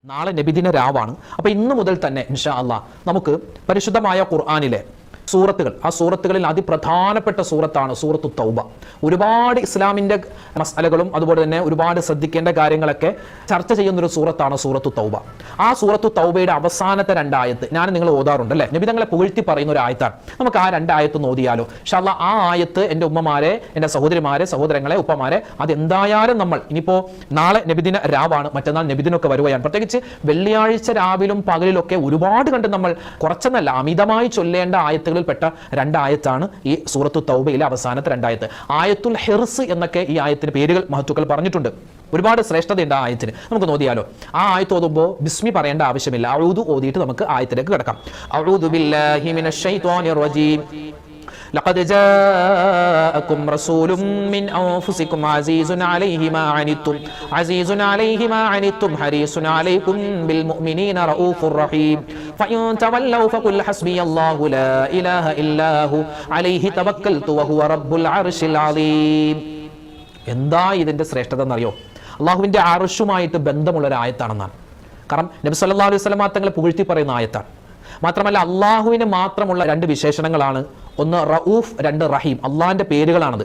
നാളെ നബിദിന രാവാണ്. അപ്പോൾ ഇന്ന് മുതൽ തന്നെ ഇൻഷാ അല്ലാഹ് നമുക്ക് പരിശുദ്ധമായ ഖുർആനിലെ സൂറത്തുകൾ, ആ സൂറത്തുകളിൽ അതിപ്രധാനപ്പെട്ട സൂറത്താണ് സൂറത്തു തൗബ. ഒരുപാട് ഇസ്ലാമിൻ്റെ മസലകളും അതുപോലെ തന്നെ ഒരുപാട് ശ്രദ്ധിക്കേണ്ട കാര്യങ്ങളൊക്കെ ചർച്ച ചെയ്യുന്നൊരു സൂറത്താണ് സൂറത്തു തൗബ. ആ സൂറത്തു തൗബയുടെ അവസാനത്തെ രണ്ടായത്ത് ഞാൻ നിങ്ങൾ ഓതാറുണ്ട് അല്ലേ, നബി തങ്ങളെ പുകഴ്ത്തി പറയുന്ന ഒരു ആയത്താണ്. നമുക്ക് ആ രണ്ടായത്ത് ഓതിയാലോ ഇൻഷാ അല്ലാഹ്. ആ ആയത്ത് എൻ്റെ ഉമ്മമാരെ, എൻ്റെ സഹോദരിമാരെ, സഹോദരങ്ങളെ, ഉപ്പമാരെ, അതെന്തായാലും നമ്മൾ ഇനിയിപ്പോൾ നാളെ നബിദിന രാവാണ്, മറ്റന്നാൾ നബിദിനൊക്കെ വരുകയാണ്. പ്രത്യേകിച്ച് വെള്ളിയാഴ്ച രാവിലും പകലിലൊക്കെ ഒരുപാട് കണ്ട് നമ്മൾ കുറച്ചെന്നല്ല അമിതമായി ചൊല്ലേണ്ട ആയത്തുകൾ പെട്ട രണ്ടായത്താണ് ഈ സൂറത്തു തൗബയിലെ അവസാനത്തെ രണ്ടായത്ത്. ആയത്തുൽ ഹിർസ് എന്നൊക്കെ ഈ ആയത്തിന് പേരുകൾ മഹത്തുക്കൾ പറഞ്ഞിട്ടുണ്ട്. ഒരുപാട് ശ്രേഷ്ഠതയുണ്ട് ആ ആയത്തിന്. നമുക്ക് നോക്കിയാലോ. ആ ആയത്ത് ഓതുമ്പോൾ ബിസ്മി പറയേണ്ട ആവശ്യമില്ല, അഊദു ഓതിയിട്ട് നമുക്ക് ആയത്തിലേക്ക് കിടക്കാം. അഊദു ബില്ലാഹി മിനശ് ശൈത്വാനിർ റജീം. لقد جاءكم رسول من أنفسكم عزيز عليه ما عنتم حريص عليكم بالمؤمنين رؤوف رحيم فإن تولوا فقل حسبي الله لا إله إلا هو عليه توكلت وهو رب العرش العظيم. എന്താ ഇതിന്റെ ശ്രേഷ്ഠത എന്നറിയോ? അള്ളാഹുവിന്റെ അർശുമായിട്ട് ബന്ധമുള്ള ഒരു ആയത്താണെന്നാണ്. കാരണം നബി സല്ലല്ലാഹു അലൈഹി വസല്ലം തങ്ങളെ പുകഴ്ത്തി പറയുന്ന ആയത്താണ്. മാത്രമല്ല അള്ളാഹുവിന് മാത്രമുള്ള രണ്ട് വിശേഷണങ്ങളാണ്. ഒന്ന് റഊഫ്, രണ്ട് റഹീം. അള്ളാഹിന്റെ പേരുകളാണത്.